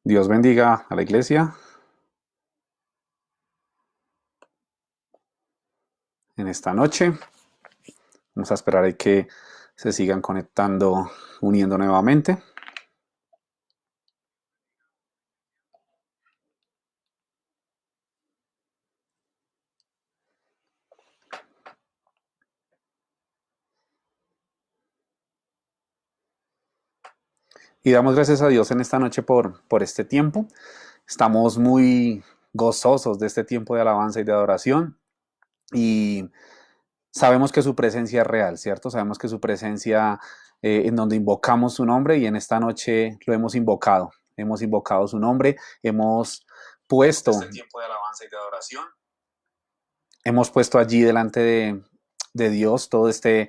Dios bendiga a la iglesia en esta noche. Vamos a esperar a que se sigan conectando, uniendo nuevamente. Y damos gracias a Dios en esta noche por este tiempo. Estamos muy gozosos de este tiempo de alabanza y de adoración. Y sabemos que su presencia es real, ¿cierto? Sabemos que su presencia en donde invocamos su nombre y en esta noche lo hemos invocado. Hemos invocado su nombre, hemos puesto este tiempo de alabanza y de adoración. Hemos puesto allí delante de Dios todo este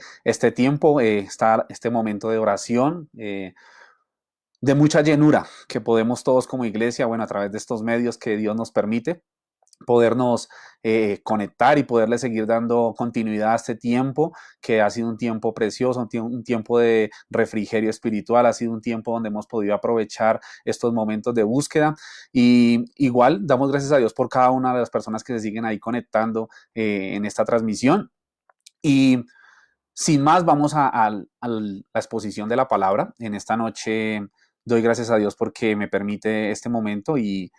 tiempo, este momento de oración, de mucha llenura que podemos todos como iglesia, bueno, a través de estos medios que Dios nos permite, podernos conectar y poderle seguir dando continuidad a este tiempo, que ha sido un tiempo precioso, un tiempo de refrigerio espiritual, ha sido un tiempo donde hemos podido aprovechar estos momentos de búsqueda. Y igual damos gracias a Dios por cada una de las personas que se siguen ahí conectando en esta transmisión. Y sin más, vamos a la exposición de la palabra. En esta noche doy gracias a Dios porque me permite este momento y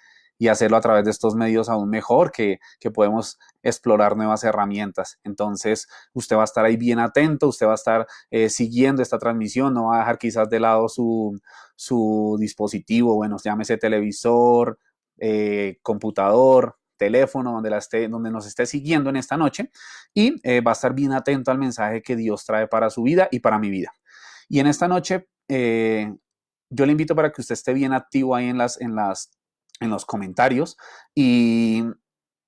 hacerlo a través de estos medios aún mejor, que podemos explorar nuevas herramientas. Entonces, usted va a estar ahí bien atento, usted va a estar siguiendo esta transmisión, no va a dejar quizás de lado su dispositivo, bueno, llámese televisor, computador, teléfono, donde nos esté siguiendo en esta noche y va a estar bien atento al mensaje que Dios trae para su vida y para mi vida. Y en esta noche yo le invito para que usted esté bien activo ahí en los comentarios y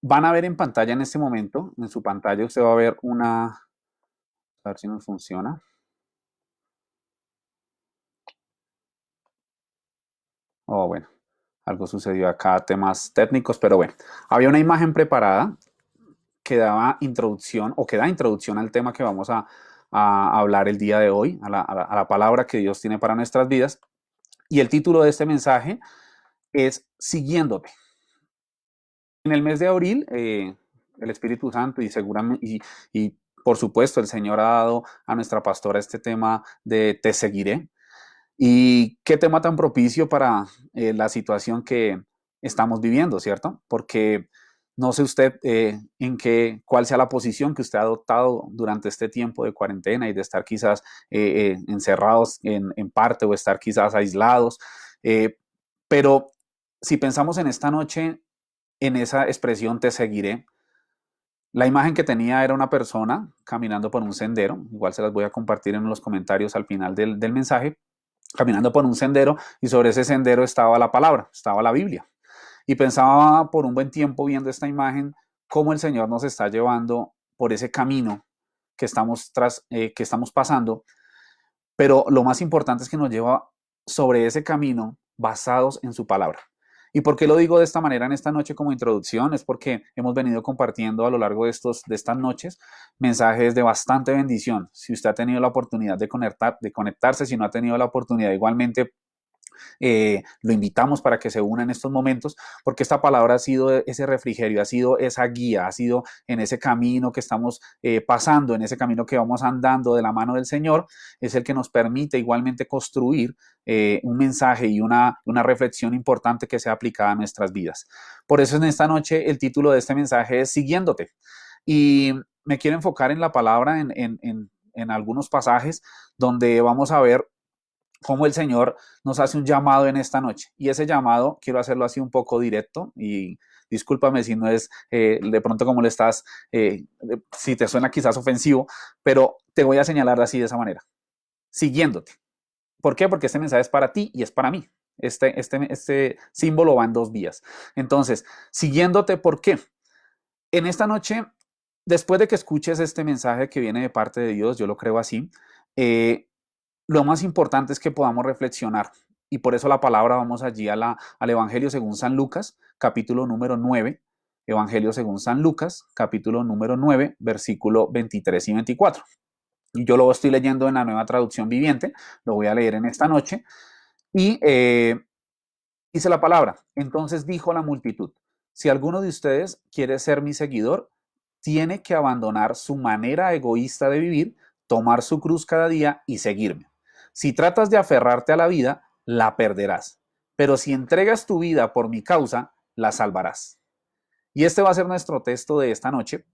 van a ver en pantalla en este momento, en su pantalla usted va a ver a ver si nos funciona. Oh, bueno, algo sucedió acá, temas técnicos, pero bueno, había una imagen preparada que daba introducción o que da introducción al tema que vamos a hablar el día de hoy, a la palabra que Dios tiene para nuestras vidas. Y el título de este mensaje es Siguiéndote. En el mes de abril, el Espíritu Santo y seguramente, y por supuesto el Señor ha dado a nuestra pastora este tema de Te seguiré. Y qué tema tan propicio para la situación que estamos viviendo, ¿cierto? Porque no sé usted cuál sea la posición que usted ha adoptado durante este tiempo de cuarentena y de estar quizás encerrados en parte o estar quizás aislados. Pero si pensamos en esta noche, en esa expresión te seguiré, la imagen que tenía era una persona caminando por un sendero, igual se las voy a compartir en los comentarios al final del mensaje, caminando por un sendero y sobre ese sendero estaba la palabra, estaba la Biblia. Y pensaba por un buen tiempo viendo esta imagen cómo el Señor nos está llevando por ese camino que estamos pasando, pero lo más importante es que nos lleva sobre ese camino basados en su palabra. ¿Y por qué lo digo de esta manera en esta noche como introducción? Es porque hemos venido compartiendo a lo largo de estas noches mensajes de bastante bendición. Si usted ha tenido la oportunidad de conectarse, si no ha tenido la oportunidad igualmente lo invitamos para que se una en estos momentos, porque esta palabra ha sido ese refrigerio, ha sido esa guía, ha sido en ese camino que estamos pasando, en ese camino que vamos andando de la mano del Señor, es el que nos permite igualmente construir un mensaje y una reflexión importante que sea aplicada a nuestras vidas. Por eso en esta noche el título de este mensaje es Siguiéndote. Y me quiero enfocar en la palabra, en algunos pasajes donde vamos a ver cómo el Señor nos hace un llamado en esta noche. Y ese llamado quiero hacerlo así un poco directo y discúlpame si no es de pronto como le estás, si te suena quizás ofensivo, pero te voy a señalar así de esa manera, siguiéndote. ¿Por qué? Porque este mensaje es para ti y es para mí. Este símbolo va en dos vías. Entonces, siguiéndote, ¿por qué? En esta noche, después de que escuches este mensaje que viene de parte de Dios, yo lo creo así, eh, lo más importante es que podamos reflexionar. Y por eso la palabra vamos allí al Evangelio según San Lucas, capítulo número 9. Evangelio según San Lucas, capítulo número 9, versículo 23 y 24. Y yo lo estoy leyendo en la nueva traducción viviente, lo voy a leer en esta noche. Y Dice la palabra, entonces dijo la multitud, si alguno de ustedes quiere ser mi seguidor, tiene que abandonar su manera egoísta de vivir, tomar su cruz cada día y seguirme. Si tratas de aferrarte a la vida, la perderás, pero si entregas tu vida por mi causa, la salvarás. Y este va a ser nuestro texto de esta noche.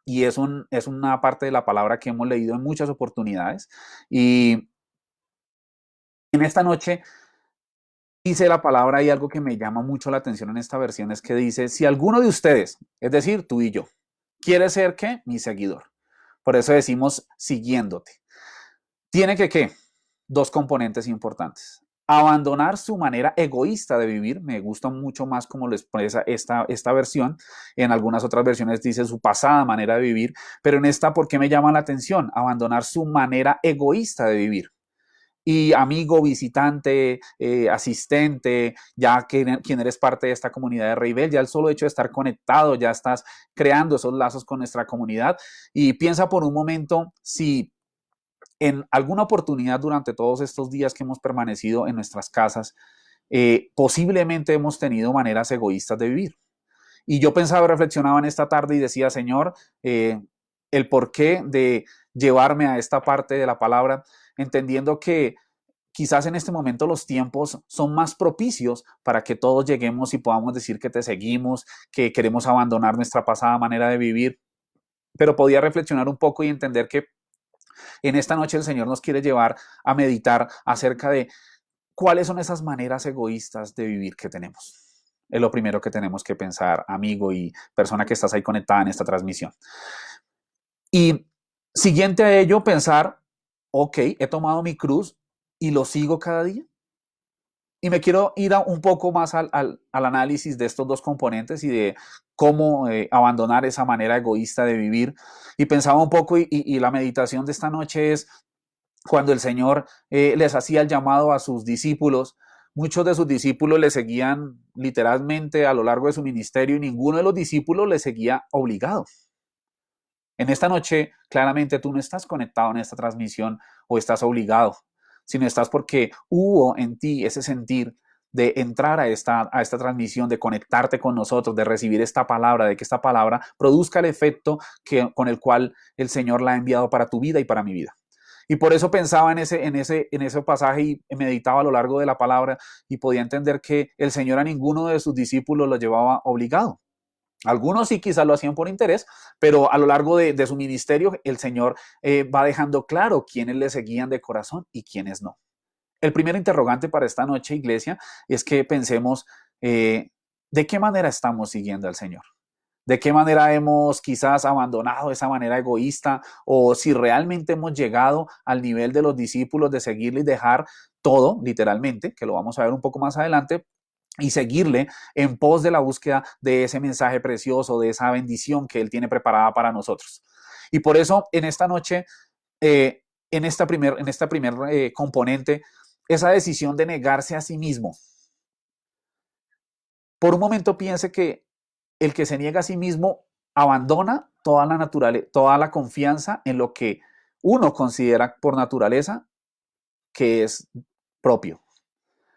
Y es una parte de la palabra que hemos leído en muchas oportunidades. Y en esta noche dice la palabra y algo que me llama mucho la atención en esta versión es que dice, si alguno de ustedes, es decir, tú y yo, quiere ser ¿qué? Mi seguidor. Por eso decimos siguiéndote. Tiene que ¿qué? Dos componentes importantes. Abandonar su manera egoísta de vivir, me gusta mucho más como lo expresa esta versión, en algunas otras versiones dice su pasada manera de vivir, pero en esta, ¿por qué me llama la atención? Abandonar su manera egoísta de vivir. Y amigo, visitante, asistente, ya que quien eres parte de esta comunidad de Reibel, ya el solo hecho de estar conectado, ya estás creando esos lazos con nuestra comunidad. Y piensa por un momento si en alguna oportunidad durante todos estos días que hemos permanecido en nuestras casas, posiblemente hemos tenido maneras egoístas de vivir. Y yo pensaba, reflexionaba en esta tarde y decía, Señor, el porqué de llevarme a esta parte de la palabra, entendiendo que quizás en este momento los tiempos son más propicios para que todos lleguemos y podamos decir que te seguimos, que queremos abandonar nuestra pasada manera de vivir, pero podía reflexionar un poco y entender que en esta noche el Señor nos quiere llevar a meditar acerca de cuáles son esas maneras egoístas de vivir que tenemos. Es lo primero que tenemos que pensar, amigo y persona que estás ahí conectada en esta transmisión. Y siguiente a ello, pensar, ok, he tomado mi cruz y lo sigo cada día. Y me quiero ir un poco más al análisis de estos dos componentes y de cómo abandonar esa manera egoísta de vivir. Y pensaba un poco y la meditación de esta noche es cuando el Señor les hacía el llamado a sus discípulos. Muchos de sus discípulos le seguían literalmente a lo largo de su ministerio y ninguno de los discípulos le seguía obligado. En esta noche, claramente tú no estás conectado en esta transmisión o estás obligado, sino estás porque hubo en ti ese sentir de entrar a esta transmisión, de conectarte con nosotros, de recibir esta palabra, de que esta palabra produzca el efecto con el cual el Señor la ha enviado para tu vida y para mi vida. Y por eso pensaba en ese pasaje y meditaba a lo largo de la palabra y podía entender que el Señor a ninguno de sus discípulos lo llevaba obligado. Algunos sí quizás lo hacían por interés, pero a lo largo de su ministerio el Señor va dejando claro quiénes le seguían de corazón y quiénes no. El primer interrogante para esta noche, iglesia, es que pensemos de qué manera estamos siguiendo al Señor. ¿De qué manera hemos quizás abandonado esa manera egoísta o si realmente hemos llegado al nivel de los discípulos de seguirle y dejar todo, literalmente, que lo vamos a ver un poco más adelante, y seguirle en pos de la búsqueda de ese mensaje precioso, de esa bendición que Él tiene preparada para nosotros? Y por eso en esta noche, en esta primer componente, esa decisión de negarse a sí mismo. Por un momento piense que el que se niega a sí mismo abandona toda la naturaleza, toda la confianza en lo que uno considera por naturaleza que es propio.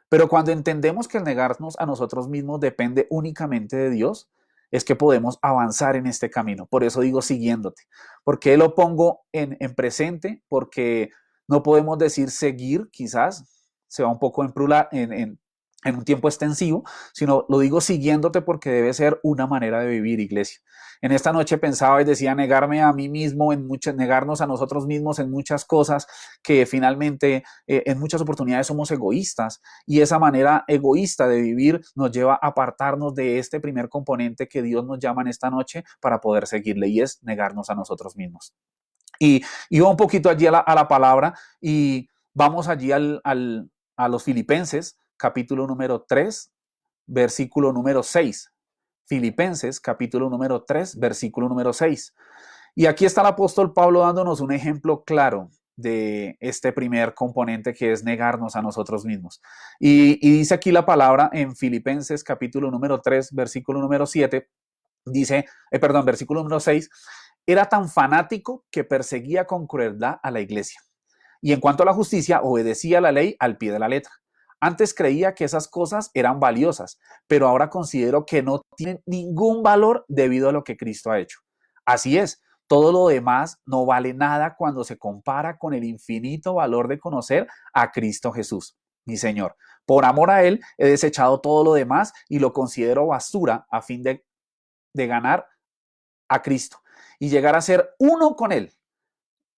Pero cuando entendemos que el negarnos a nosotros mismos depende únicamente de Dios, es que podemos avanzar en este camino. Por eso digo siguiéndote. ¿Por qué lo pongo en presente? Porque no podemos decir seguir, quizás se va un poco en un tiempo extensivo, sino lo digo siguiéndote porque debe ser una manera de vivir, iglesia. En esta noche pensaba y decía negarme a mí mismo, negarnos a nosotros mismos en muchas cosas que finalmente en muchas oportunidades somos egoístas y esa manera egoísta de vivir nos lleva a apartarnos de este primer componente que Dios nos llama en esta noche para poder seguirle y es negarnos a nosotros mismos. Y iba un poquito allí a la palabra y vamos allí a los Filipenses, capítulo número 3, versículo número 6. Filipenses, capítulo número 3, versículo número 6. Y aquí está el apóstol Pablo dándonos un ejemplo claro de este primer componente que es negarnos a nosotros mismos. Y dice aquí la palabra en Filipenses capítulo número 3, versículo número 7, dice, versículo número 6, era tan fanático que perseguía con crueldad a la iglesia. Y en cuanto a la justicia, obedecía la ley al pie de la letra. Antes creía que esas cosas eran valiosas, pero ahora considero que no tienen ningún valor debido a lo que Cristo ha hecho. Así es, todo lo demás no vale nada cuando se compara con el infinito valor de conocer a Cristo Jesús, mi Señor. Por amor a Él he desechado todo lo demás y lo considero basura a fin de ganar a Cristo y llegar a ser uno con Él.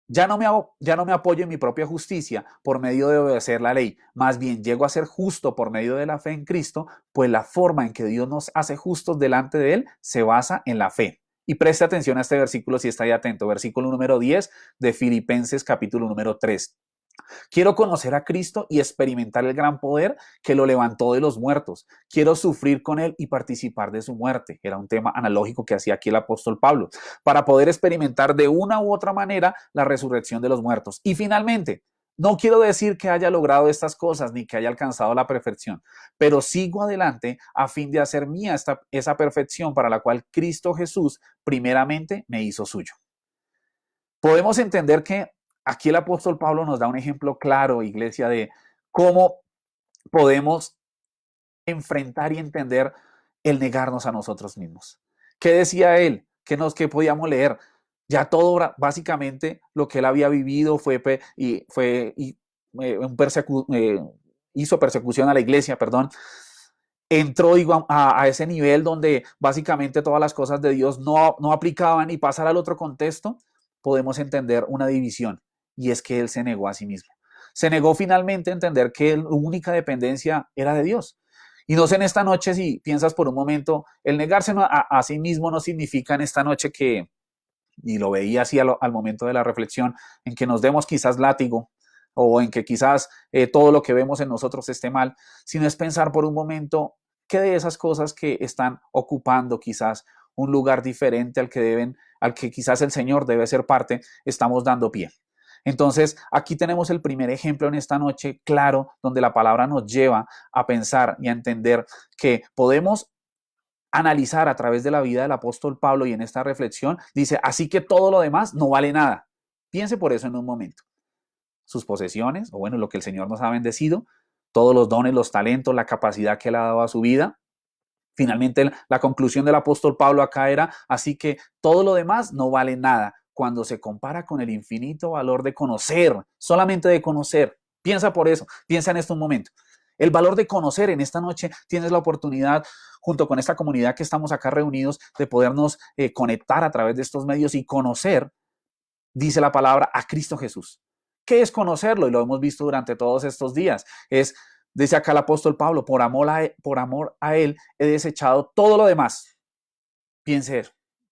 Ya no me apoyo en mi propia justicia por medio de obedecer la ley, más bien llego a ser justo por medio de la fe en Cristo, pues la forma en que Dios nos hace justos delante de Él se basa en la fe. Y preste atención a este versículo si está ahí atento, versículo número 10 de Filipenses capítulo número 3. Quiero conocer a Cristo y experimentar el gran poder que lo levantó de los muertos. Quiero sufrir con Él y participar de su muerte. Era un tema analógico que hacía aquí el apóstol Pablo, para poder experimentar de una u otra manera la resurrección de los muertos. Y finalmente, no quiero decir que haya logrado estas cosas ni que haya alcanzado la perfección, pero sigo adelante a fin de hacer mía esa perfección para la cual Cristo Jesús primeramente me hizo suyo. Podemos entender que aquí el apóstol Pablo nos da un ejemplo claro, iglesia, de cómo podemos enfrentar y entender el negarnos a nosotros mismos. ¿Qué decía él? ¿Qué podíamos leer? Ya todo, básicamente, lo que él había vivido hizo persecución a la iglesia, perdón. Entró a ese nivel donde básicamente todas las cosas de Dios no aplicaban, y pasar al otro contexto, podemos entender una división, y es que él se negó a sí mismo. Se negó finalmente a entender que la única dependencia era de Dios. Y no sé en esta noche si piensas por un momento, el negarse a sí mismo no significa en esta noche que, y lo veía así al momento de la reflexión, en que nos demos quizás látigo o en que quizás todo lo que vemos en nosotros esté mal, sino es pensar por un momento qué de esas cosas que están ocupando quizás un lugar diferente al que quizás el Señor debe ser parte, estamos dando pie. Entonces, aquí tenemos el primer ejemplo en esta noche claro, donde la palabra nos lleva a pensar y a entender que podemos analizar a través de la vida del apóstol Pablo, y en esta reflexión dice, así que todo lo demás no vale nada. Piense por eso en un momento. Sus posesiones, o bueno, lo que el Señor nos ha bendecido, todos los dones, los talentos, la capacidad que él ha dado a su vida. Finalmente, la conclusión del apóstol Pablo acá era, así que todo lo demás no vale nada cuando se compara con el infinito valor de conocer, solamente de conocer. Piensa por eso, piensa en esto un momento. El valor de conocer. En esta noche tienes la oportunidad, junto con esta comunidad que estamos acá reunidos, de podernos conectar a través de estos medios y conocer, dice la palabra, a Cristo Jesús. ¿Qué es conocerlo? Y lo hemos visto durante todos estos días. Dice acá el apóstol Pablo, por amor a Él he desechado todo lo demás. Piense,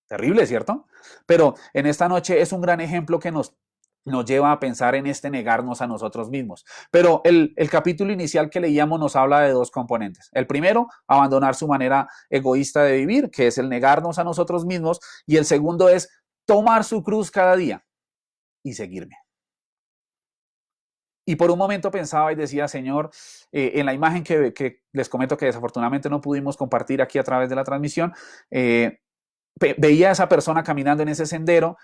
terrible, ¿cierto? Pero en esta noche es un gran ejemplo que nos lleva a pensar en este negarnos a nosotros mismos. Pero el capítulo inicial que leíamos nos habla de dos componentes. El primero, abandonar su manera egoísta de vivir, que es el negarnos a nosotros mismos. Y el segundo es tomar su cruz cada día y seguirme. Y por un momento pensaba y decía, Señor, en la imagen que les comento que desafortunadamente no pudimos compartir aquí a través de la transmisión, veía a esa persona caminando en ese sendero,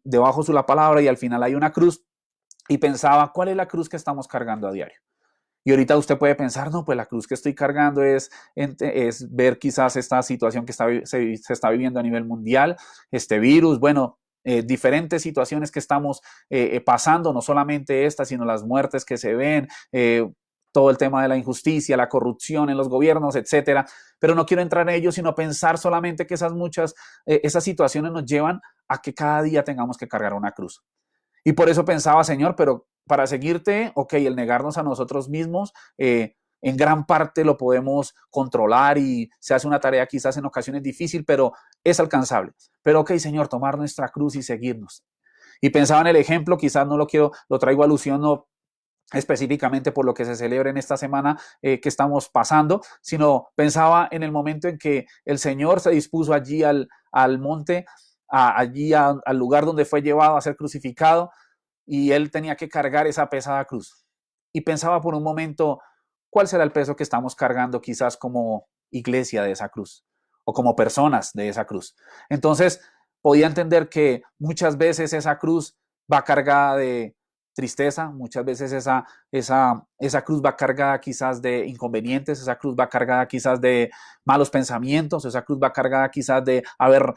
debajo de la palabra, y al final hay una cruz, y pensaba, ¿cuál es la cruz que estamos cargando a diario? Y ahorita usted puede pensar, no, pues la cruz que estoy cargando es ver quizás esta situación que se está viviendo a nivel mundial, este virus, bueno, diferentes situaciones que estamos pasando, no solamente esta, sino las muertes que se ven, todo el tema de la injusticia, la corrupción en los gobiernos, etcétera. Pero no quiero entrar en ello, sino pensar solamente que esas situaciones nos llevan a que cada día tengamos que cargar una cruz. Y por eso pensaba, Señor, pero para seguirte, ok, el negarnos a nosotros mismos, en gran parte lo podemos controlar y se hace una tarea quizás en ocasiones difícil, pero es alcanzable. Pero ok, Señor, tomar nuestra cruz y seguirnos. Y pensaba en el ejemplo, quizás lo traigo a alusión, no específicamente por lo que se celebra en esta semana que estamos pasando, sino pensaba en el momento en que el Señor se dispuso allí al monte, al lugar donde fue llevado a ser crucificado, y él tenía que cargar esa pesada cruz. Y pensaba por un momento, ¿cuál será el peso que estamos cargando quizás como iglesia de esa cruz o como personas de esa cruz? Entonces podía entender que muchas veces esa cruz va cargada de tristeza, muchas veces esa cruz va cargada quizás de inconvenientes, esa cruz va cargada quizás de malos pensamientos, esa cruz va cargada quizás de haber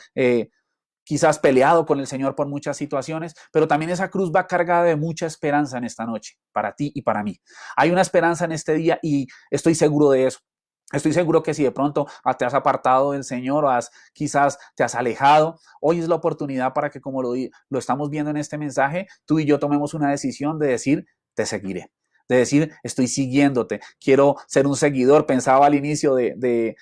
quizás peleado con el Señor por muchas situaciones, pero también esa cruz va cargada de mucha esperanza en esta noche, para ti y para mí. Hay una esperanza en este día y estoy seguro de eso. Estoy seguro que si de pronto te has apartado del Señor o quizás te has alejado, hoy es la oportunidad para que, como lo estamos viendo en este mensaje, tú y yo tomemos una decisión de decir, te seguiré. De decir, estoy siguiéndote, quiero ser un seguidor. Pensaba al inicio de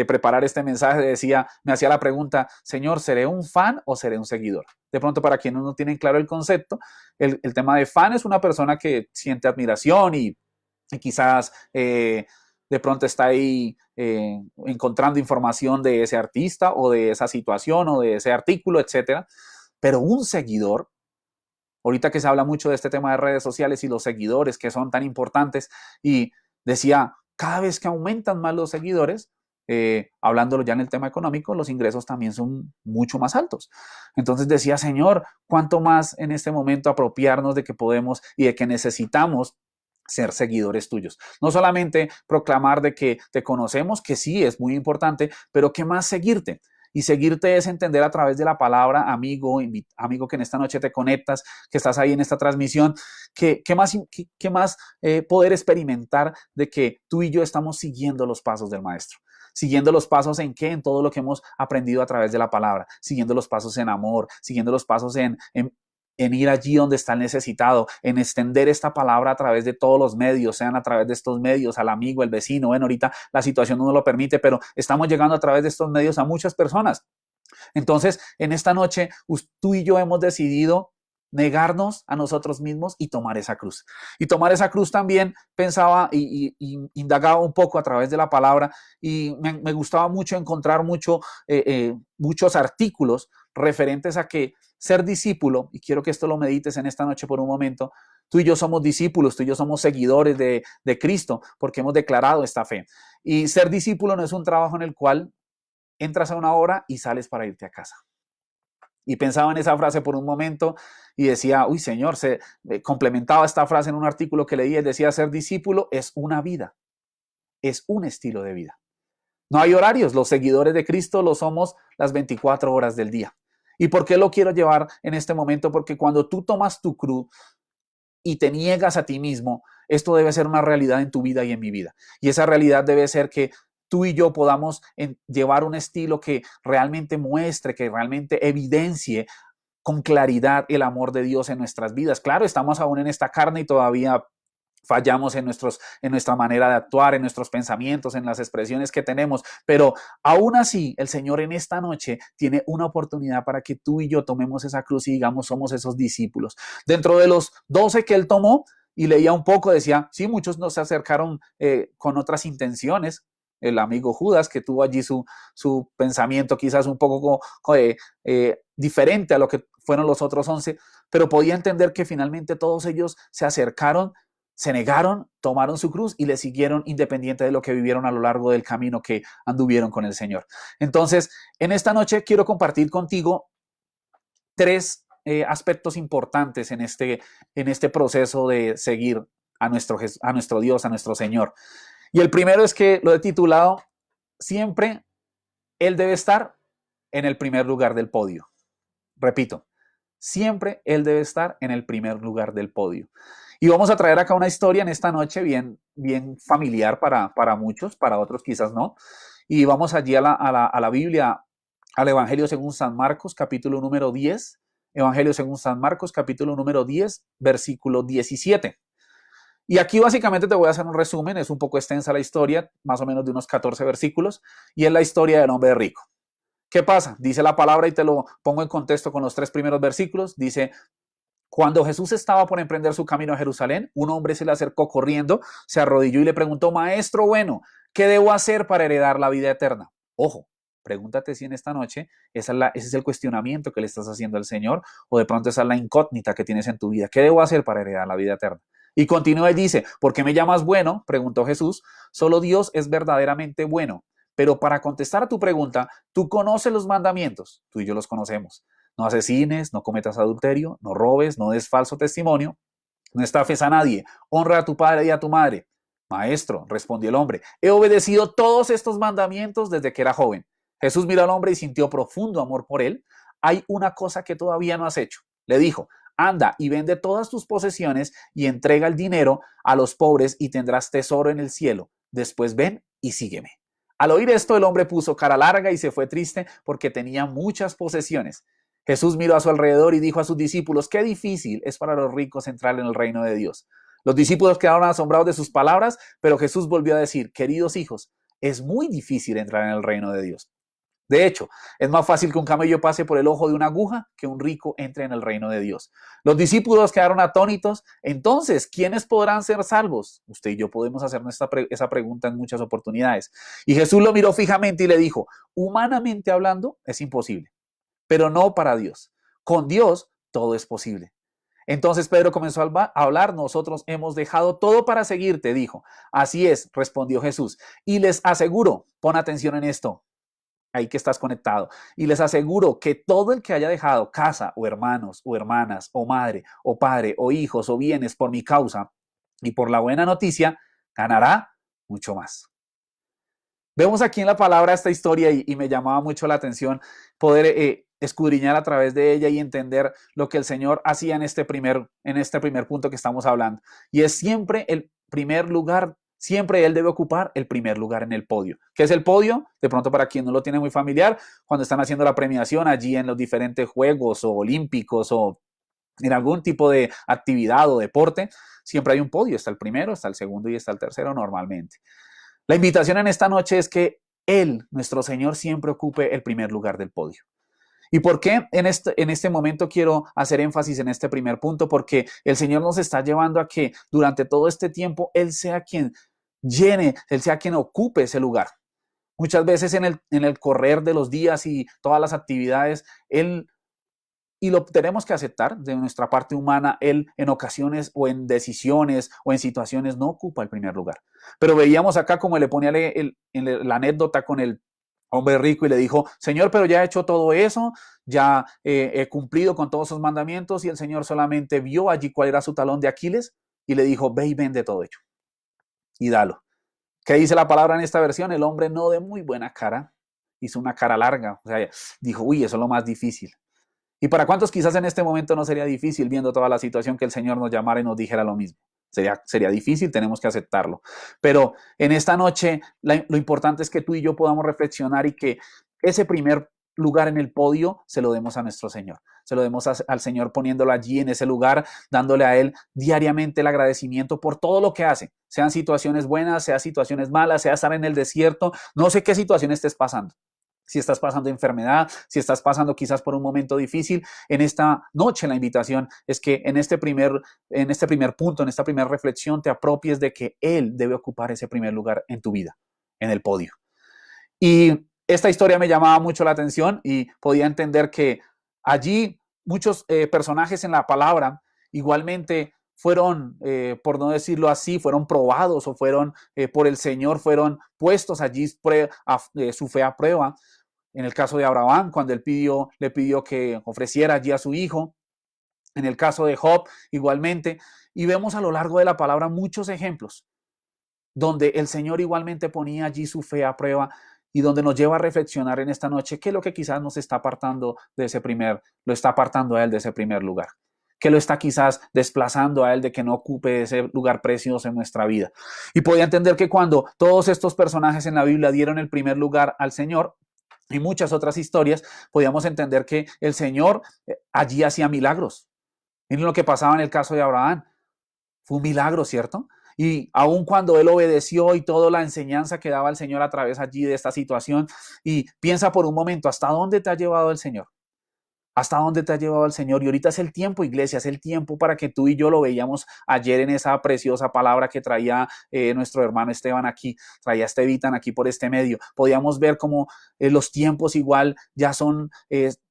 preparar este mensaje, me hacía la pregunta, Señor, ¿seré un fan o seré un seguidor? De pronto, para quienes no tienen claro el concepto, el tema de fan es una persona que siente admiración y quizás de pronto está ahí encontrando información de ese artista o de esa situación o de ese artículo, etcétera. Pero un seguidor, ahorita que se habla mucho de este tema de redes sociales y los seguidores que son tan importantes, y decía, cada vez que aumentan más los seguidores, hablándolo ya en el tema económico, los ingresos también son mucho más altos. Entonces decía, Señor, ¿cuánto más en este momento apropiarnos de que podemos y de que necesitamos ser seguidores tuyos? No solamente proclamar de que te conocemos, que sí es muy importante, pero ¿qué más seguirte? Y seguirte es entender a través de la palabra, amigo, amigo que en esta noche te conectas, que estás ahí en esta transmisión, ¿qué más poder experimentar de que tú y yo estamos siguiendo los pasos del Maestro? Siguiendo los pasos en qué, en todo lo que hemos aprendido a través de la palabra, siguiendo los pasos en amor, siguiendo los pasos en ir allí donde está el necesitado, en extender esta palabra a través de todos los medios, sean a través de estos medios, al amigo, el vecino. Bueno, ahorita la situación no nos lo permite, pero estamos llegando a través de estos medios a muchas personas. Entonces, en esta noche, tú y yo hemos decidido negarnos a nosotros mismos y tomar esa cruz. Y tomar esa cruz también pensaba y indagaba un poco a través de la palabra y me gustaba mucho encontrar muchos artículos referentes a que ser discípulo, y quiero que esto lo medites en esta noche por un momento, tú y yo somos discípulos, tú y yo somos seguidores de Cristo porque hemos declarado esta fe. Y ser discípulo no es un trabajo en el cual entras a una hora y sales para irte a casa. Y pensaba en esa frase por un momento y decía, uy, Señor, se complementaba esta frase en un artículo que leí, decía, ser discípulo es una vida, es un estilo de vida. No hay horarios, los seguidores de Cristo lo somos las 24 horas del día. ¿Y por qué lo quiero llevar en este momento? Porque cuando tú tomas tu cruz y te niegas a ti mismo, esto debe ser una realidad en tu vida y en mi vida. Y esa realidad debe ser que tú y yo podamos llevar un estilo que realmente muestre, que realmente evidencie con claridad el amor de Dios en nuestras vidas. Claro, estamos aún en esta carne y todavía fallamos en nuestra manera de actuar, en nuestros pensamientos, en las expresiones que tenemos, pero aún así el Señor en esta noche tiene una oportunidad para que tú y yo tomemos esa cruz y digamos somos esos discípulos. Dentro de los 12 que Él tomó, y leía un poco, decía, sí, muchos nos acercaron con otras intenciones. El amigo Judas, que tuvo allí su pensamiento quizás un poco diferente a lo que fueron los otros 11, pero podía entender que finalmente todos ellos se acercaron, se negaron, tomaron su cruz y le siguieron independiente de lo que vivieron a lo largo del camino que anduvieron con el Señor. Entonces, en esta noche quiero compartir contigo tres aspectos importantes en este proceso de seguir a nuestro Dios, a nuestro Señor. Y el primero es que lo he titulado, siempre Él debe estar en el primer lugar del podio. Repito, siempre Él debe estar en el primer lugar del podio. Y vamos a traer acá una historia en esta noche bien familiar para muchos, para otros quizás no. Y vamos allí a la Biblia, al Evangelio según San Marcos, capítulo número 10. Evangelio según San Marcos, capítulo número 10, versículo 17. Y aquí básicamente te voy a hacer un resumen, es un poco extensa la historia, más o menos de unos 14 versículos, y es la historia del hombre rico. ¿Qué pasa? Dice la palabra y te lo pongo en contexto con los 3 primeros versículos. Dice, cuando Jesús estaba por emprender su camino a Jerusalén, un hombre se le acercó corriendo, se arrodilló y le preguntó, Maestro bueno, ¿qué debo hacer para heredar la vida eterna? Ojo, pregúntate si en esta noche ese es el cuestionamiento que le estás haciendo al Señor, o de pronto esa es la incógnita que tienes en tu vida. ¿Qué debo hacer para heredar la vida eterna? Y continúa y dice, ¿por qué me llamas bueno? Preguntó Jesús. Solo Dios es verdaderamente bueno. Pero para contestar a tu pregunta, tú conoces los mandamientos, tú y yo los conocemos. no asesines, no cometas adulterio, no robes, no des falso testimonio, no estafes a nadie, honra a tu padre y a tu madre. Maestro, respondió el hombre, he obedecido todos estos mandamientos desde que era joven. Jesús miró al hombre y sintió profundo amor por él. Hay una cosa que todavía no has hecho. Le dijo, anda y vende todas tus posesiones y entrega el dinero a los pobres y tendrás tesoro en el cielo. Después ven y sígueme. Al oír esto, el hombre puso cara larga y se fue triste porque tenía muchas posesiones. Jesús miró a su alrededor y dijo a sus discípulos, qué difícil es para los ricos entrar en el reino de Dios. Los discípulos quedaron asombrados de sus palabras, pero Jesús volvió a decir, queridos hijos, es muy difícil entrar en el reino de Dios. De hecho, es más fácil que un camello pase por el ojo de una aguja que un rico entre en el reino de Dios. Los discípulos quedaron atónitos. Entonces, ¿quiénes podrán ser salvos? Usted y yo podemos hacer esa pregunta en muchas oportunidades. Y Jesús lo miró fijamente y le dijo, humanamente hablando, es imposible, pero no para Dios. Con Dios todo es posible. Entonces Pedro comenzó a hablar, nosotros hemos dejado todo para seguirte, dijo. Así es, respondió Jesús. Y les aseguro, pon atención en esto, ahí que estás conectado. Y les aseguro que todo el que haya dejado casa o hermanos o hermanas o madre o padre o hijos o bienes por mi causa y por la buena noticia, ganará mucho más. Vemos aquí en la palabra esta historia y me llamaba mucho la atención poder escudriñar a través de ella y entender lo que el Señor hacía en este primer punto que estamos hablando. Y es siempre el primer lugar. Siempre Él debe ocupar el primer lugar en el podio. ¿Qué es el podio? De pronto, para quien no lo tiene muy familiar, cuando están haciendo la premiación allí en los diferentes juegos o olímpicos o en algún tipo de actividad o deporte, siempre hay un podio. Está el primero, está el segundo y está el tercero normalmente. La invitación en esta noche es que Él, nuestro Señor, siempre ocupe el primer lugar del podio. ¿Y por qué en este momento quiero hacer énfasis en este primer punto? Porque el Señor nos está llevando a que durante todo este tiempo Él sea quien llene, Él sea quien ocupe ese lugar. Muchas veces en el correr de los días y todas las actividades, Él, y lo tenemos que aceptar de nuestra parte humana, Él en ocasiones o en decisiones o en situaciones no ocupa el primer lugar. Pero veíamos acá como le ponía la anécdota con el hombre rico y le dijo, Señor, pero ya he hecho todo eso, ya he cumplido con todos esos mandamientos, y el Señor solamente vio allí cuál era su talón de Aquiles y le dijo, ve y vende todo hecho y dalo. ¿Qué dice la palabra en esta versión? El hombre no de muy buena cara, hizo una cara larga, o sea, dijo, uy, eso es lo más difícil. ¿Y para cuántos quizás en este momento no sería difícil viendo toda la situación que el Señor nos llamara y nos dijera lo mismo? Sería difícil, tenemos que aceptarlo. Pero en esta noche lo importante es que tú y yo podamos reflexionar y que ese primer lugar en el podio se lo demos a nuestro Señor. Se lo demos al Señor poniéndolo allí en ese lugar, dándole a Él diariamente el agradecimiento por todo lo que hace. Sean situaciones buenas, sean situaciones malas, sea estar en el desierto, no sé qué situación estés pasando. Si estás pasando enfermedad, si estás pasando quizás por un momento difícil, en esta noche la invitación es que en este primer punto, en esta primera reflexión, te apropies de que Él debe ocupar ese primer lugar en tu vida, en el podio. Y esta historia me llamaba mucho la atención y podía entender que allí muchos personajes en la palabra igualmente fueron, por no decirlo así, fueron probados o fueron por el Señor, fueron puestos allí su fe a prueba. En el caso de Abraham, cuando él le pidió que ofreciera allí a su hijo. En el caso de Job, igualmente. Y vemos a lo largo de la palabra muchos ejemplos donde el Señor igualmente ponía allí su fe a prueba y donde nos lleva a reflexionar en esta noche qué es lo que quizás nos está apartando lo está apartando a Él de ese primer lugar. Que lo está quizás desplazando a Él de que no ocupe ese lugar precioso en nuestra vida. Y podía entender que cuando todos estos personajes en la Biblia dieron el primer lugar al Señor, y muchas otras historias, podíamos entender que el Señor allí hacía milagros. Miren lo que pasaba en el caso de Abraham. Fue un milagro, ¿cierto? Y aun cuando él obedeció y toda la enseñanza que daba el Señor a través allí de esta situación, y piensa por un momento, ¿hasta dónde te ha llevado el Señor? ¿Hasta dónde te ha llevado el Señor? Y ahorita es el tiempo, iglesia, es el tiempo para que tú y yo lo veíamos ayer en esa preciosa palabra que traía nuestro hermano Esteban aquí, traía Estevitan aquí por este medio. Podíamos ver cómo los tiempos igual ya son,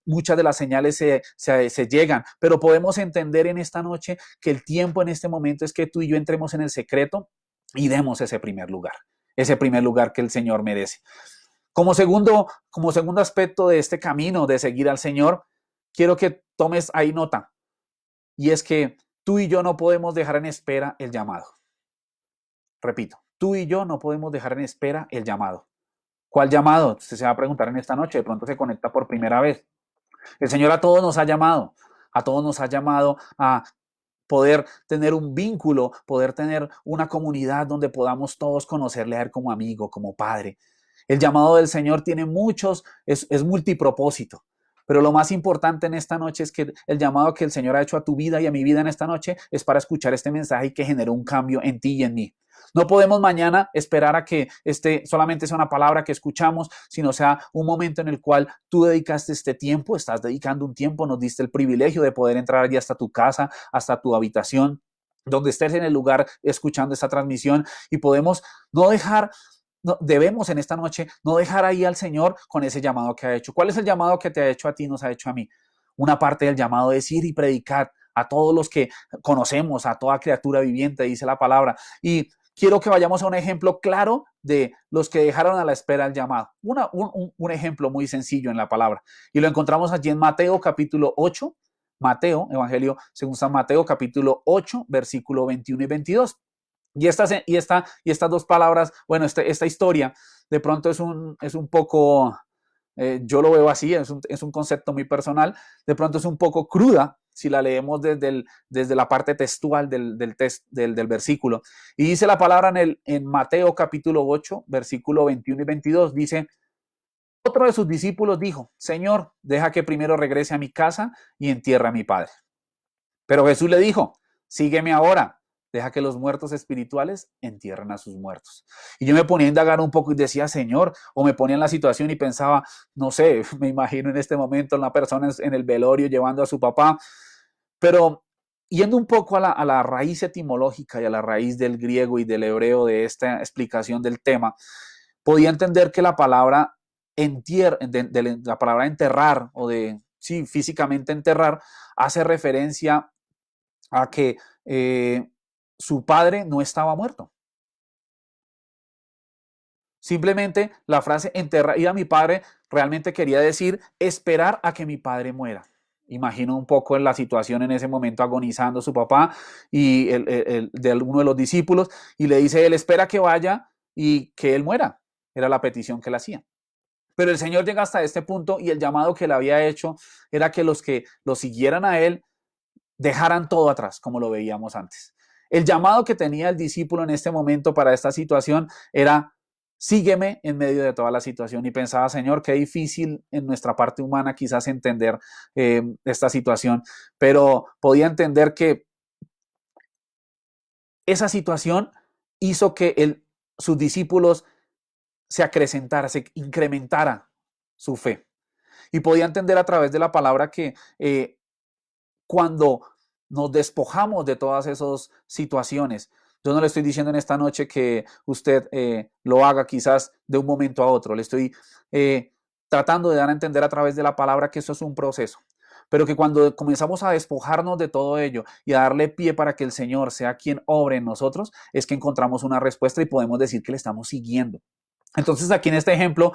muchas de las señales se llegan, pero podemos entender en esta noche que el tiempo en este momento es que tú y yo entremos en el secreto y demos ese primer lugar que el Señor merece. Como segundo aspecto de este camino de seguir al Señor, quiero que tomes ahí nota. Y es que tú y yo no podemos dejar en espera el llamado. Repito, tú y yo no podemos dejar en espera el llamado. ¿Cuál llamado? Usted se va a preguntar en esta noche, de pronto se conecta por primera vez. El Señor a todos nos ha llamado, a poder tener un vínculo, poder tener una comunidad donde podamos todos conocerle a Él como amigo, como Padre. El llamado del Señor tiene muchos, es multipropósito. Pero lo más importante en esta noche es que el llamado que el Señor ha hecho a tu vida y a mi vida en esta noche es para escuchar este mensaje y que generó un cambio en ti y en mí. No podemos mañana esperar a que solamente sea una palabra que escuchamos, sino sea un momento en el cual tú dedicaste este tiempo, estás dedicando un tiempo, nos diste el privilegio de poder entrar allí hasta tu casa, hasta tu habitación, donde estés en el lugar escuchando esta transmisión y podemos no dejar debemos en esta noche no dejar ahí al Señor con ese llamado que ha hecho. ¿Cuál es el llamado que te ha hecho a ti, nos ha hecho a mí? Una parte del llamado es ir y predicar a todos los que conocemos, a toda criatura viviente, dice la palabra. Y quiero que vayamos a un ejemplo claro de los que dejaron a la espera el llamado. Un ejemplo muy sencillo en la palabra. Y lo encontramos allí en Mateo capítulo 8, Mateo, Evangelio según San Mateo capítulo 8, versículo 21 y 22. Y estas dos palabras, bueno, esta historia de pronto es un poco, yo lo veo así, es un concepto muy personal, de pronto es un poco cruda si la leemos desde la parte textual del versículo. Y dice la palabra en Mateo capítulo 8, versículo 21 y 22, dice, otro de sus discípulos dijo, Señor, deja que primero regrese a mi casa y entierre a mi padre. Pero Jesús le dijo, sígueme ahora. Deja que los muertos espirituales entierren a sus muertos. Y yo me ponía a indagar un poco y decía, Señor, o me ponía en la situación y pensaba, no sé, me imagino en este momento una persona en el velorio llevando a su papá, pero yendo un poco a la raíz etimológica y a la raíz del griego y del hebreo de esta explicación del tema, podía entender que la palabra la palabra enterrar o de, sí, físicamente enterrar, hace referencia a que su padre no estaba muerto. Simplemente la frase enterrar a mi padre realmente quería decir esperar a que mi padre muera. Imagino un poco en la situación en ese momento agonizando su papá y de uno de los discípulos y le dice, él espera que vaya y que él muera. Era la petición que él hacía. Pero el Señor llega hasta este punto y el llamado que le había hecho era que los que lo siguieran a él dejaran todo atrás, como lo veíamos antes. El llamado que tenía el discípulo en este momento para esta situación era, sígueme en medio de toda la situación. Y pensaba, Señor, qué difícil en nuestra parte humana quizás entender esta situación, pero podía entender que esa situación hizo que sus discípulos se acrecentara, se incrementara su fe. Y podía entender a través de la palabra que cuando nos despojamos de todas esas situaciones. Yo no le estoy diciendo en esta noche que usted lo haga quizás de un momento a otro. Le estoy tratando de dar a entender a través de la palabra que eso es un proceso. Pero que cuando comenzamos a despojarnos de todo ello y a darle pie para que el Señor sea quien obre en nosotros, es que encontramos una respuesta y podemos decir que le estamos siguiendo. Entonces aquí en este ejemplo,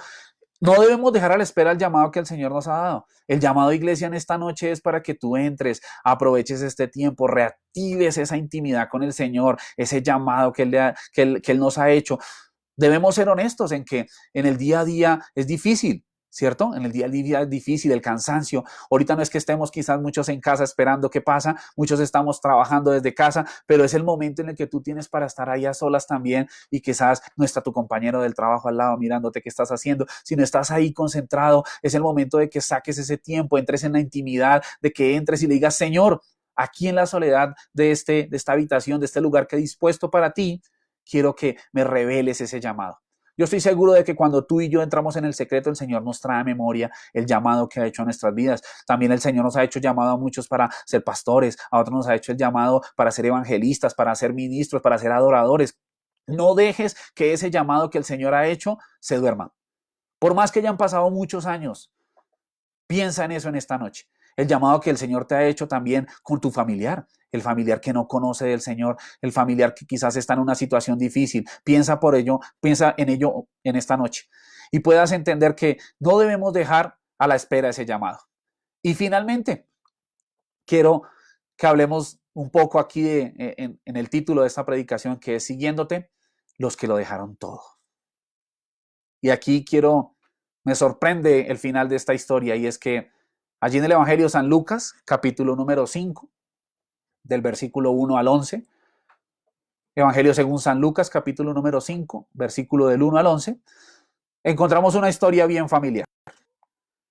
no debemos dejar a la espera el llamado que el Señor nos ha dado. El llamado a iglesia en esta noche es para que tú entres, aproveches este tiempo, reactives esa intimidad con el Señor, ese llamado que Él nos ha hecho. Debemos ser honestos en que en el día a día es difícil, ¿cierto? En el día a día es difícil, el cansancio. Ahorita no es que estemos quizás muchos en casa esperando qué pasa, muchos estamos trabajando desde casa, pero es el momento en el que tú tienes para estar ahí a solas también y quizás no está tu compañero del trabajo al lado mirándote qué estás haciendo, sino estás ahí concentrado. Es el momento de que saques ese tiempo, entres en la intimidad, de que entres y le digas, Señor, aquí en la soledad de esta habitación, de este lugar que he dispuesto para ti, quiero que me reveles ese llamado. Yo estoy seguro de que cuando tú y yo entramos en el secreto, el Señor nos trae a memoria el llamado que ha hecho a nuestras vidas. También el Señor nos ha hecho llamado a muchos para ser pastores, a otros nos ha hecho el llamado para ser evangelistas, para ser ministros, para ser adoradores. No dejes que ese llamado que el Señor ha hecho se duerma. Por más que hayan pasado muchos años, piensa en eso en esta noche. El llamado que el Señor te ha hecho también con tu familiar, el familiar que no conoce del Señor, el familiar que quizás está en una situación difícil. Piensa en ello en esta noche y puedas entender que no debemos dejar a la espera ese llamado. Y finalmente, quiero que hablemos un poco aquí en el título de esta predicación, que es Siguiéndote, los que lo dejaron todo. Y aquí me sorprende el final de esta historia, y es que allí en el Evangelio de San Lucas, capítulo número 5, del versículo 1 al 11, Evangelio según San Lucas, capítulo número 5, versículo del 1 al 11, encontramos una historia bien familiar.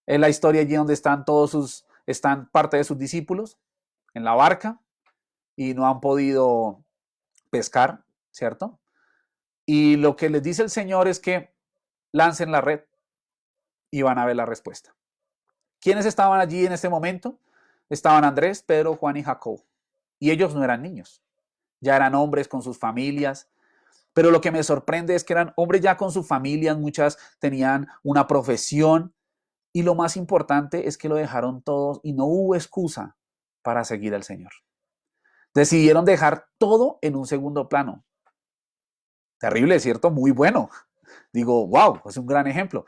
Es la historia allí donde están parte de sus discípulos en la barca y no han podido pescar, ¿cierto? Y lo que les dice el Señor es que lancen la red y van a ver la respuesta. ¿Quiénes estaban allí en este momento? Estaban Andrés, Pedro, Juan y Jacob. Y ellos no eran niños, ya eran hombres con sus familias. Pero lo que me sorprende es que eran hombres ya con sus familias, muchas tenían una profesión. Y lo más importante es que lo dejaron todos y no hubo excusa para seguir al Señor. Decidieron dejar todo en un segundo plano. Terrible, ¿cierto? Muy bueno. Digo, wow, es un gran ejemplo.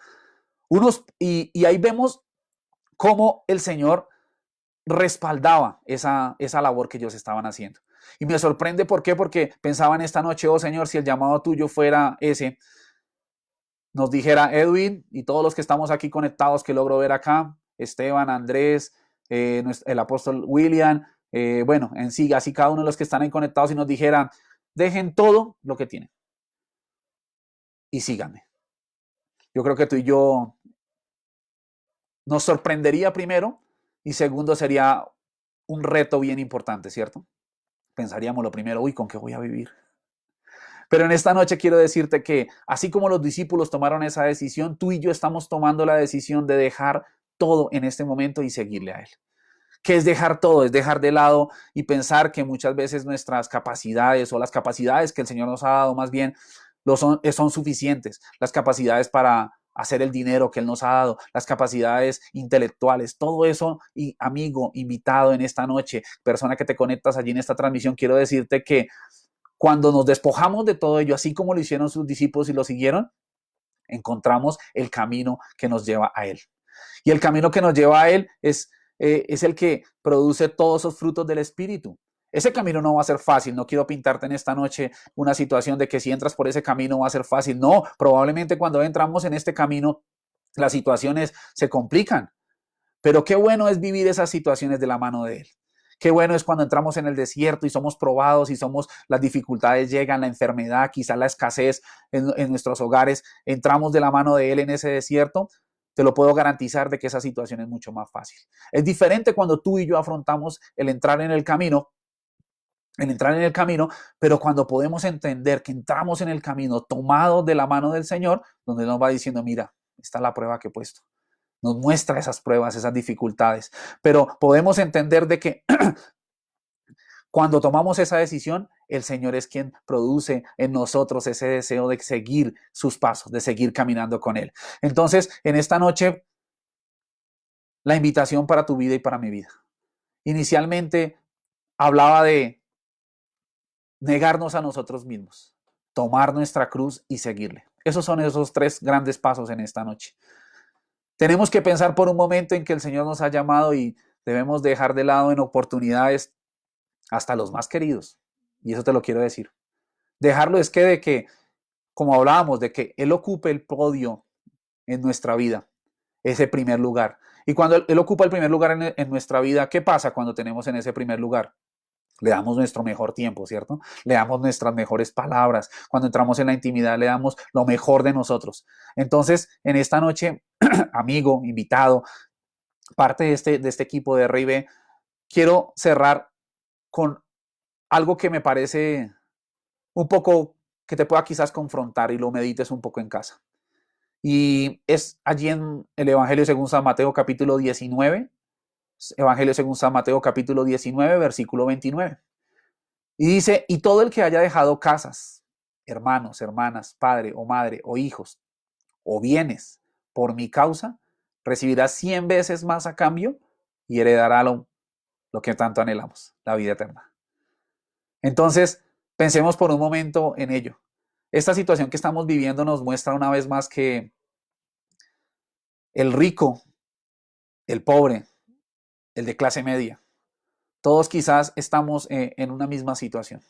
Y ahí vemos cómo el Señor respaldaba esa labor que ellos estaban haciendo. Y me sorprende, ¿por qué? Porque pensaba en esta noche, oh Señor, si el llamado tuyo fuera ese, nos dijera Edwin y todos los que estamos aquí conectados, que logro ver acá, Esteban, Andrés, el apóstol William, bueno, en sí, así cada uno de los que están ahí conectados y nos dijeran, dejen todo lo que tienen y síganme. Yo creo que tú y yo nos sorprendería primero y segundo sería un reto bien importante, ¿cierto? Pensaríamos lo primero, uy, ¿con qué voy a vivir? Pero en esta noche quiero decirte que así como los discípulos tomaron esa decisión, tú y yo estamos tomando la decisión de dejar todo en este momento y seguirle a Él. ¿Qué es dejar todo? Es dejar de lado y pensar que muchas veces nuestras capacidades o las capacidades que el Señor nos ha dado más bien son suficientes. Las capacidades para hacer el dinero que Él nos ha dado, las capacidades intelectuales, todo eso, y amigo, invitado en esta noche, persona que te conectas allí en esta transmisión, quiero decirte que cuando nos despojamos de todo ello, así como lo hicieron sus discípulos y lo siguieron, encontramos el camino que nos lleva a Él. Y el camino que nos lleva a Él es el que produce todos esos frutos del Espíritu. Ese camino no va a ser fácil. No quiero pintarte en esta noche una situación de que si entras por ese camino va a ser fácil. No, probablemente cuando entramos en este camino las situaciones se complican. Pero qué bueno es vivir esas situaciones de la mano de Él. Qué bueno es cuando entramos en el desierto y somos probados y las dificultades llegan, la enfermedad, quizá la escasez en nuestros hogares. Entramos de la mano de Él en ese desierto. Te lo puedo garantizar de que esa situación es mucho más fácil. Es diferente cuando tú y yo afrontamos el entrar en el camino, pero cuando podemos entender que entramos en el camino tomados de la mano del Señor, donde nos va diciendo, mira, esta es la prueba que he puesto. Nos muestra esas pruebas, esas dificultades, pero podemos entender de que cuando tomamos esa decisión, el Señor es quien produce en nosotros ese deseo de seguir sus pasos, de seguir caminando con Él. Entonces, en esta noche, la invitación para tu vida y para mi vida. Inicialmente hablaba de negarnos a nosotros mismos, tomar nuestra cruz y seguirle. Esos son esos tres grandes pasos en esta noche. Tenemos que pensar por un momento en que el Señor nos ha llamado y debemos dejar de lado en oportunidades hasta los más queridos. Y eso te lo quiero decir. Dejarlo es que como hablábamos, de que Él ocupe el podio en nuestra vida, ese primer lugar. Y cuando Él ocupa el primer lugar en nuestra vida, ¿qué pasa cuando tenemos en ese primer lugar? Le damos nuestro mejor tiempo, ¿cierto? Le damos nuestras mejores palabras. Cuando entramos en la intimidad, le damos lo mejor de nosotros. Entonces, en esta noche, amigo, invitado, parte de este equipo de RIB, quiero cerrar con algo que me parece un poco que te pueda quizás confrontar y lo medites un poco en casa. Y es allí en el Evangelio según San Mateo capítulo 19, Evangelio según San Mateo capítulo 19, versículo 29. Y dice, y todo el que haya dejado casas, hermanos, hermanas, padre o madre o hijos o bienes por mi causa, recibirá 100 veces más a cambio y heredará lo que tanto anhelamos, la vida eterna. Entonces, pensemos por un momento en ello. Esta situación que estamos viviendo nos muestra una vez más que el rico, el pobre, el de clase media. Todos quizás estamos en una misma situación.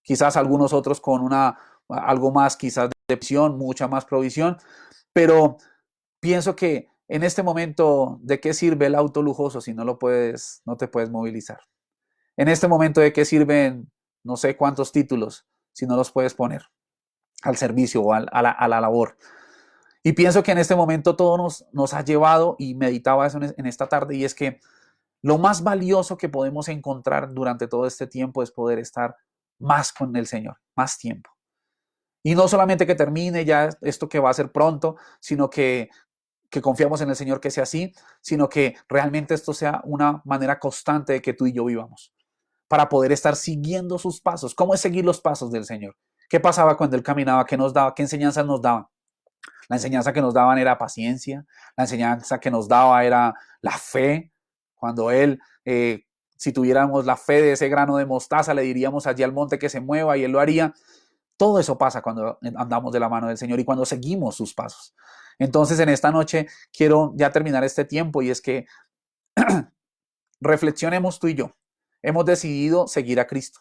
Quizás algunos otros con algo más quizás de provisión, mucha más provisión, pero pienso que en este momento, ¿de qué sirve el auto lujoso si no te puedes movilizar? En este momento, ¿de qué sirven no sé cuántos títulos si no los puedes poner al servicio o a la labor? Y pienso que en este momento todo nos ha llevado, y meditaba eso en esta tarde, y es que lo más valioso que podemos encontrar durante todo este tiempo es poder estar más con el Señor, más tiempo. Y no solamente que termine ya esto que va a ser pronto, sino que confiamos en el Señor que sea así, sino que realmente esto sea una manera constante de que tú y yo vivamos, para poder estar siguiendo sus pasos. ¿Cómo es seguir los pasos del Señor? ¿Qué pasaba cuando Él caminaba? ¿Qué nos daba? ¿Qué enseñanzas nos daba? La enseñanza que nos daban era paciencia, la enseñanza que nos daba era la fe. Cuando Él, si tuviéramos la fe de ese grano de mostaza, le diríamos allí al monte que se mueva y Él lo haría. Todo eso pasa cuando andamos de la mano del Señor y cuando seguimos sus pasos. Entonces, en esta noche quiero ya terminar este tiempo, y es que reflexionemos tú y yo. Hemos decidido seguir a Cristo.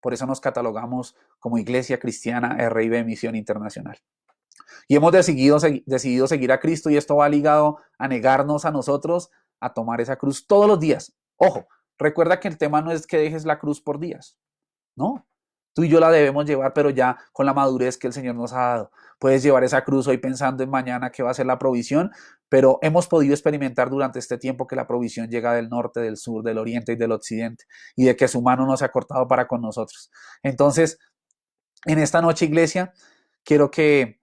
Por eso nos catalogamos como Iglesia Cristiana RIB Misión Internacional. Y hemos decidido seguir a Cristo, y esto va ligado a negarnos a nosotros a tomar esa cruz todos los días. Ojo, recuerda que el tema no es que dejes la cruz por días, no. Tú y yo la debemos llevar, pero ya con la madurez que el Señor nos ha dado. Puedes llevar esa cruz hoy pensando en mañana que va a ser la provisión, pero hemos podido experimentar durante este tiempo que la provisión llega del norte, del sur, del oriente y del occidente, y de que su mano no se ha cortado para con nosotros. Entonces, en esta noche, iglesia, quiero que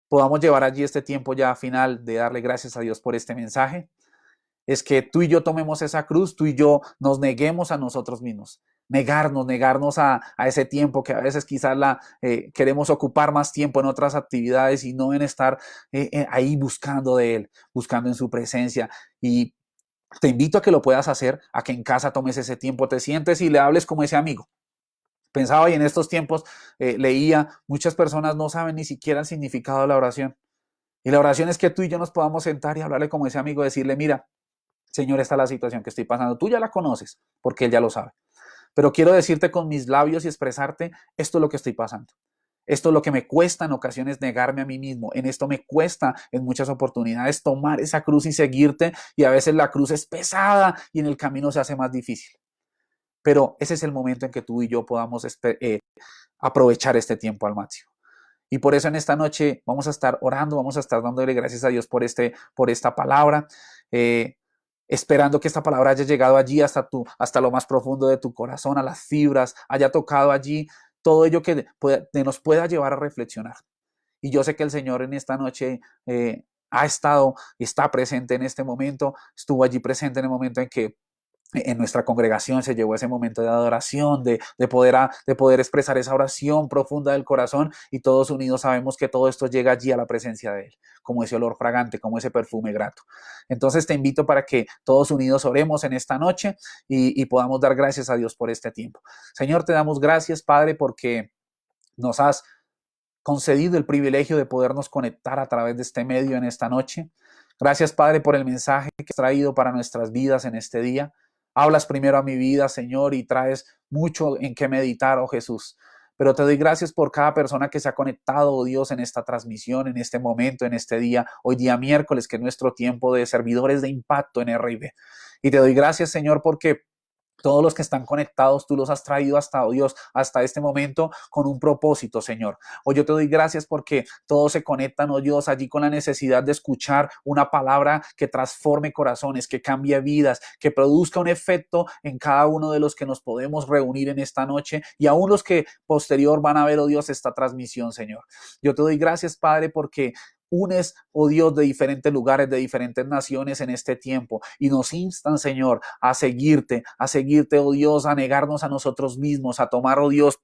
podamos llevar allí este tiempo ya final de darle gracias a Dios por este mensaje. Es que tú y yo tomemos esa cruz, tú y yo nos neguemos a nosotros mismos, negarnos a ese tiempo que a veces quizás queremos ocupar más tiempo en otras actividades y no en estar ahí buscando de Él, buscando en su presencia. Y te invito a que lo puedas hacer, a que en casa tomes ese tiempo, te sientes y le hables como ese amigo. Pensaba, y en estos tiempos leía, muchas personas no saben ni siquiera el significado de la oración. Y la oración es que tú y yo nos podamos sentar y hablarle como ese amigo, decirle, mira, Señor, esta es la situación que estoy pasando. Tú ya la conoces, porque Él ya lo sabe. Pero quiero decirte con mis labios y expresarte, esto es lo que estoy pasando. Esto es lo que me cuesta en ocasiones negarme a mí mismo. En esto me cuesta en muchas oportunidades tomar esa cruz y seguirte. Y a veces la cruz es pesada y en el camino se hace más difícil. Pero ese es el momento en que tú y yo podamos aprovechar este tiempo al máximo. Y por eso en esta noche vamos a estar orando, vamos a estar dándole gracias a Dios por esta palabra, esperando que esta palabra haya llegado allí hasta lo más profundo de tu corazón, a las fibras, haya tocado allí todo ello que nos pueda llevar a reflexionar. Y yo sé que el Señor en esta noche está presente en este momento, estuvo allí presente en el momento en que en nuestra congregación se llevó ese momento de adoración, de poder expresar esa oración profunda del corazón, y todos unidos sabemos que todo esto llega allí a la presencia de Él, como ese olor fragante, como ese perfume grato. Entonces te invito para que todos unidos oremos en esta noche y podamos dar gracias a Dios por este tiempo. Señor, te damos gracias, Padre, porque nos has concedido el privilegio de podernos conectar a través de este medio en esta noche. Gracias, Padre, por el mensaje que has traído para nuestras vidas en este día. Hablas primero a mi vida, Señor, y traes mucho en qué meditar, oh Jesús. Pero te doy gracias por cada persona que se ha conectado, oh Dios, en esta transmisión, en este momento, en este día, hoy día miércoles, que es nuestro tiempo de servidores de impacto en RIB. Y te doy gracias, Señor, porque todos los que están conectados, tú los has traído hasta, oh Dios, hasta este momento con un propósito, Señor. Hoy yo te doy gracias porque todos se conectan, oh Dios, allí con la necesidad de escuchar una palabra que transforme corazones, que cambie vidas, que produzca un efecto en cada uno de los que nos podemos reunir en esta noche, y aún los que posterior van a ver, oh Dios, esta transmisión, Señor. Yo te doy gracias, Padre, porque unes, oh Dios, de diferentes lugares, de diferentes naciones en este tiempo, y nos instan, Señor, a seguirte, oh Dios, a negarnos a nosotros mismos, a tomar, oh Dios,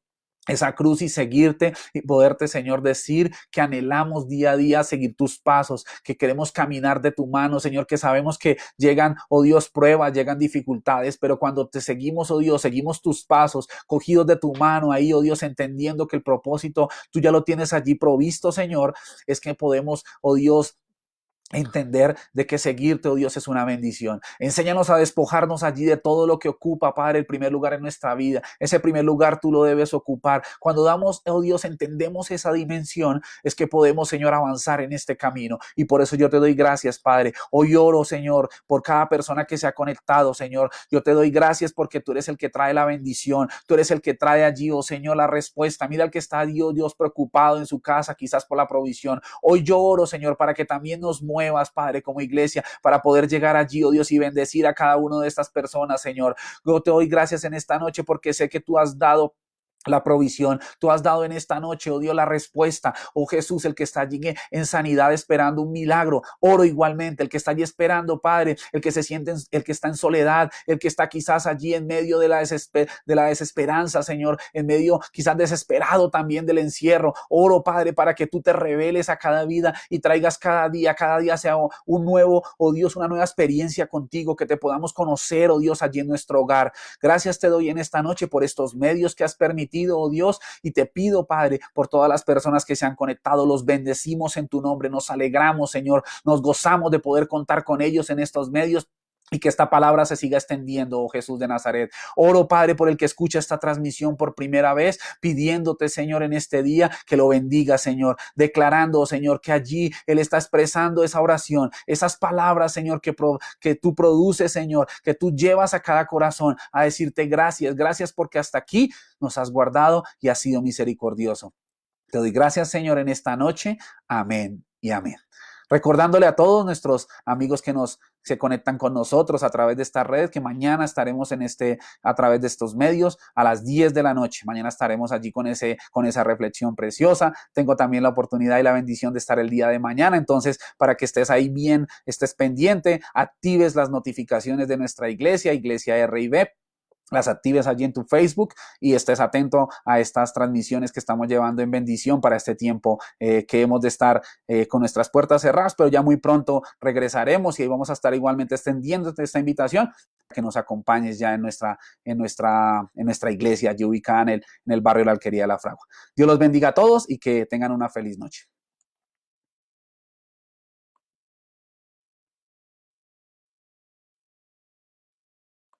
esa cruz y seguirte, y poderte, Señor, decir que anhelamos día a día seguir tus pasos, que queremos caminar de tu mano, Señor, que sabemos que llegan, oh Dios, pruebas, llegan dificultades, pero cuando te seguimos, oh Dios, seguimos tus pasos, cogidos de tu mano ahí, oh Dios, entendiendo que el propósito tú ya lo tienes allí provisto, Señor, es que podemos, oh Dios, entender de que seguirte, oh Dios, es una bendición. Enséñanos a despojarnos allí de todo lo que ocupa, Padre, el primer lugar en nuestra vida. Ese primer lugar tú lo debes ocupar. Cuando damos, oh Dios, entendemos esa dimensión, es que podemos, Señor, avanzar en este camino. Y por eso yo te doy gracias, Padre. Hoy oro, Señor, por cada persona que se ha conectado, Señor. Yo te doy gracias porque tú eres el que trae la bendición. Tú eres el que trae allí, oh Señor, la respuesta. Mira el que está, Dios, preocupado en su casa, quizás por la provisión. Hoy yo oro, Señor, para que también nos muevas, Padre, como iglesia, para poder llegar allí, oh Dios, y bendecir a cada una de estas personas, Señor. Yo te doy gracias en esta noche porque sé que tú has dado la provisión, tú has dado en esta noche, oh Dios, la respuesta, oh Jesús, el que está allí en sanidad esperando un milagro, oro igualmente, el que está allí esperando, Padre, el que se siente, el que está en soledad, el que está quizás allí en medio de la desesperanza, Señor, en medio quizás desesperado también del encierro, oro, Padre, para que tú te reveles a cada vida y traigas cada día sea un nuevo, oh Dios, una nueva experiencia contigo, que te podamos conocer, oh Dios, allí en nuestro hogar. Gracias te doy en esta noche por estos medios que has permitido, oh Dios, y te pido, Padre, por todas las personas que se han conectado, los bendecimos en tu nombre, nos alegramos, Señor, nos gozamos de poder contar con ellos en estos medios. Y que esta palabra se siga extendiendo, oh Jesús de Nazaret. Oro, Padre, por el que escucha esta transmisión por primera vez, pidiéndote, Señor, en este día que lo bendiga, Señor, declarando, Señor, que allí Él está expresando esa oración, esas palabras, Señor, que tú produces, Señor, que tú llevas a cada corazón a decirte gracias, gracias porque hasta aquí nos has guardado y has sido misericordioso. Te doy gracias, Señor, en esta noche. Amén y amén. Recordándole a todos nuestros amigos que se conectan con nosotros a través de esta red, que mañana estaremos a través de estos medios a las 10 de la noche. Mañana estaremos allí con esa reflexión preciosa. Tengo también la oportunidad y la bendición de estar el día de mañana. Entonces, para que estés ahí bien, estés pendiente, actives las notificaciones de nuestra iglesia, Iglesia RIB, las actives allí en tu Facebook y estés atento a estas transmisiones que estamos llevando en bendición para este tiempo que hemos de estar con nuestras puertas cerradas, pero ya muy pronto regresaremos y ahí vamos a estar igualmente extendiendo esta invitación que nos acompañes ya en nuestra iglesia allí ubicada en el barrio de la Alquería de la Fragua. Dios los bendiga a todos y que tengan una feliz noche.